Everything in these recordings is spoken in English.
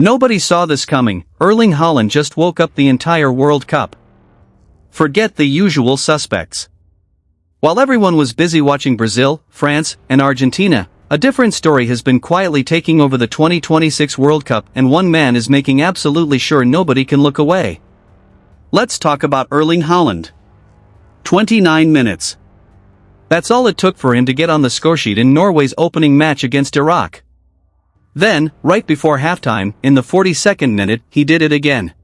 Nobody saw this coming. Erling Haaland just woke up the entire World Cup. Forget the usual suspects. While everyone was busy watching Brazil, France, and Argentina, a different story has been quietly taking over the 2026 World Cup, and one man is making absolutely sure nobody can look away. Let's talk about Erling Haaland. 29 minutes. That's all it took for him to get on the scoresheet in Norway's opening match against Iraq. Then, right before halftime, in the 42nd minute, he did it again.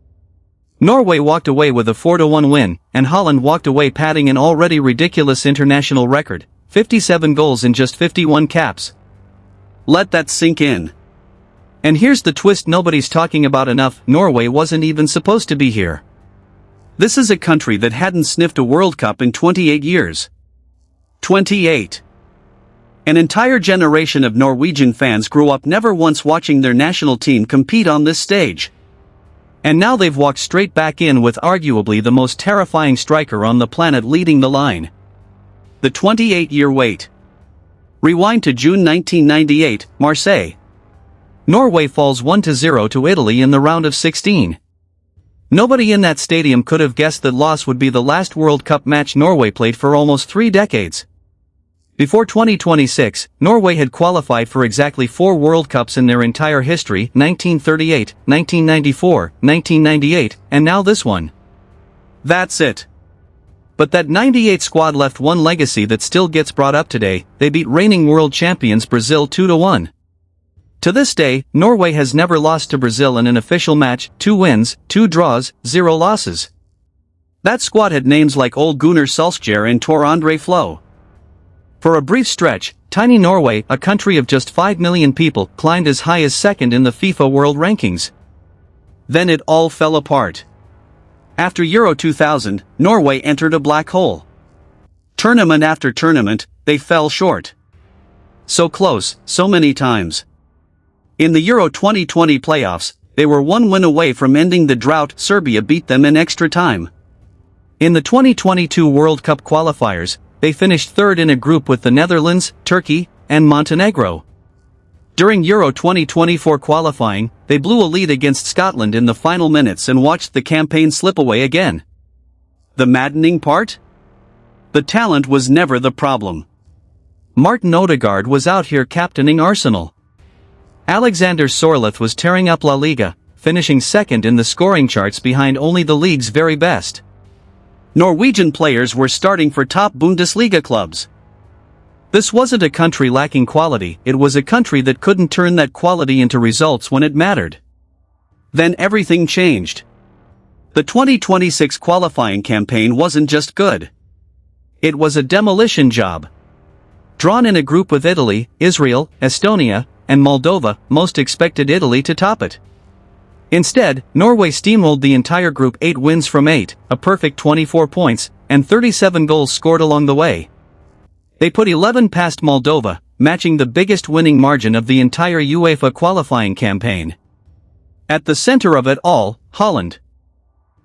Norway walked away with a 4-1 win, and Haaland walked away padding an already ridiculous international record, 57 goals in just 51 caps. Let that sink in. And here's the twist nobody's talking about enough: Norway wasn't even supposed to be here. This is a country that hadn't sniffed a World Cup in 28 years. 28. An entire generation of Norwegian fans grew up never once watching their national team compete on this stage. And now they've walked straight back in with arguably the most terrifying striker on the planet leading the line. The 28-year wait. Rewind to June 1998, Marseille. Norway falls 1-0 to Italy in the round of 16. Nobody in that stadium could have guessed that loss would be the last World Cup match Norway played for almost 3 decades. Before 2026, Norway had qualified for exactly 4 World Cups in their entire history: 1938, 1994, 1998, and now this one. That's it. But that 98 squad left one legacy that still gets brought up today: they beat reigning world champions Brazil 2-1. To this day, Norway has never lost to Brazil in an official match: 2 wins, 2 draws, 0 losses. That squad had names like Ole Gunnar Solskjaer and Tor André Flo. For a brief stretch, tiny Norway, a country of just 5 million people, climbed as high as second in the FIFA World Rankings. Then it all fell apart. After Euro 2000, Norway entered a black hole. Tournament after tournament, they fell short. So close, so many times. In the Euro 2020 playoffs, they were 1 win away from ending the drought. Serbia beat them in extra time. In the 2022 World Cup qualifiers, they finished third in a group with the Netherlands, Turkey, and Montenegro. During Euro 2024 qualifying, they blew a lead against Scotland in the final minutes and watched the campaign slip away again. The maddening part? The talent was never the problem. Martin Odegaard was out here captaining Arsenal. Alexander Sorloth was tearing up La Liga, finishing second in the scoring charts behind only the league's very best. Norwegian players were starting for top Bundesliga clubs. This wasn't a country lacking quality, it was a country that couldn't turn that quality into results when it mattered. Then everything changed. The 2026 qualifying campaign wasn't just good. It was a demolition job. Drawn in a group with Italy, Israel, Estonia, and Moldova, most expected Italy to top it. Instead, Norway steamrolled the entire group: 8 wins from 8, a perfect 24 points, and 37 goals scored along the way. They put 11 past Moldova, matching the biggest winning margin of the entire UEFA qualifying campaign. At the center of it all, Haaland.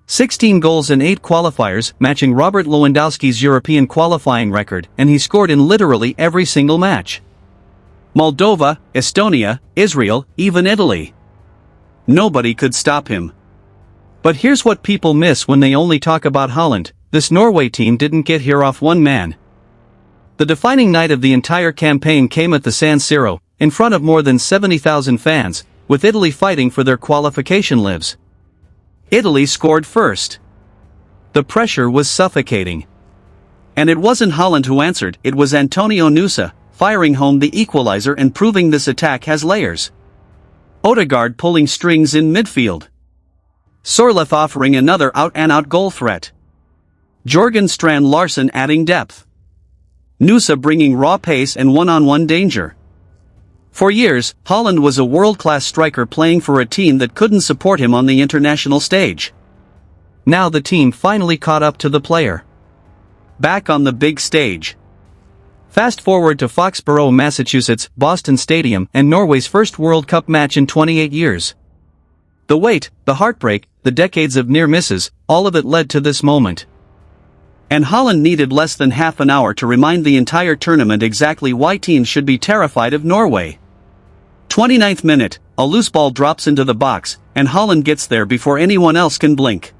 16 goals in 8 qualifiers, matching Robert Lewandowski's European qualifying record, and he scored in literally every single match. Moldova, Estonia, Israel, even Italy. Nobody could stop him. But here's what people miss when they only talk about Haaland: this Norway team didn't get here off one man. The defining night of the entire campaign came at the San Siro, in front of more than 70,000 fans, with Italy fighting for their qualification lives. Italy scored first. The pressure was suffocating. And it wasn't Haaland who answered, it was Antonio Nusa, firing home the equalizer and proving this attack has layers. Odegaard pulling strings in midfield. Sorloth offering another out-and-out goal threat. Jorgen Strand Larsen adding depth. Nusa bringing raw pace and one-on-one danger. For years, Haaland was a world-class striker playing for a team that couldn't support him on the international stage. Now the team finally caught up to the player. Back on the big stage. Fast forward to Foxborough, Massachusetts, Boston Stadium, and Norway's first World Cup match in 28 years. The wait, the heartbreak, the decades of near misses, all of it led to this moment. And Haaland needed less than half an hour to remind the entire tournament exactly why teams should be terrified of Norway. 29th minute, a loose ball drops into the box, and Haaland gets there before anyone else can blink.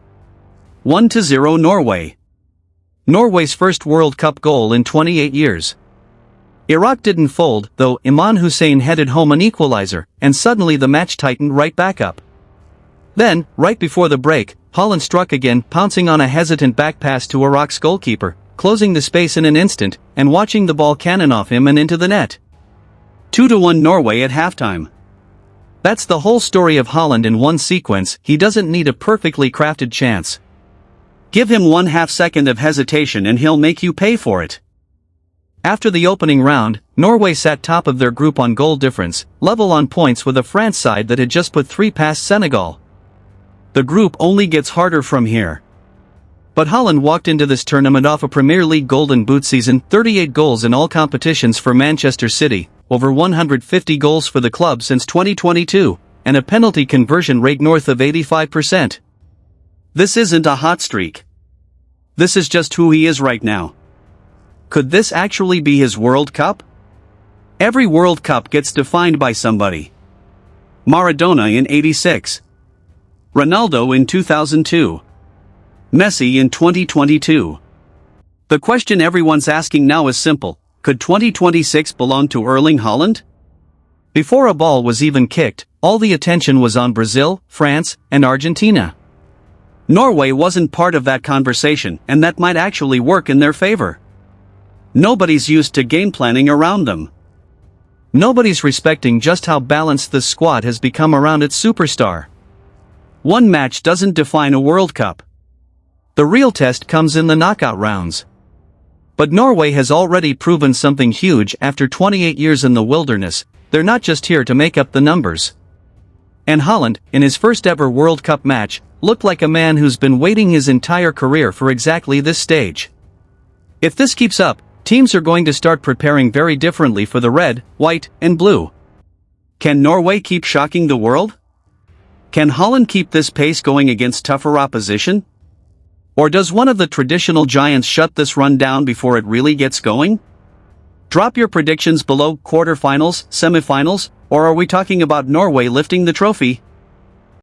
1-0 Norway. Norway's first World Cup goal in 28 years. Iraq didn't fold, though. Imran Hussein headed home an equalizer, and suddenly the match tightened right back up. Then, right before the break, Haaland struck again, pouncing on a hesitant back pass to Iraq's goalkeeper, closing the space in an instant, and watching the ball cannon off him and into the net. 2-1 Norway at halftime. That's the whole story of Haaland in one sequence. He doesn't need a perfectly crafted chance. Give him 1/2 second of hesitation and he'll make you pay for it. After the opening round, Norway sat top of their group on goal difference, level on points with a France side that had just put 3 past Senegal. The group only gets harder from here. But Haaland walked into this tournament off a Premier League Golden Boot season, 38 goals in all competitions for Manchester City, over 150 goals for the club since 2022, and a penalty conversion rate north of 85%. This isn't a hot streak. This is just who he is right now. Could this actually be his World Cup? Every World Cup gets defined by somebody. Maradona in '86. Ronaldo in 2002. Messi in 2022. The question everyone's asking now is simple: could 2026 belong to Erling Haaland? Before a ball was even kicked, all the attention was on Brazil, France, and Argentina. Norway wasn't part of that conversation, and that might actually work in their favor. Nobody's used to game planning around them. Nobody's respecting just how balanced this squad has become around its superstar. One match doesn't define a World Cup. The real test comes in the knockout rounds. But Norway has already proven something huge. After 28 years in the wilderness, they're not just here to make up the numbers. And Haaland, in his first ever World Cup match, looked like a man who's been waiting his entire career for exactly this stage. If this keeps up, teams are going to start preparing very differently for the red, white, and blue. Can Norway keep shocking the world? Can Haaland keep this pace going against tougher opposition? Or does one of the traditional giants shut this run down before it really gets going? Drop your predictions below. Quarterfinals, semifinals, or are we talking about Norway lifting the trophy?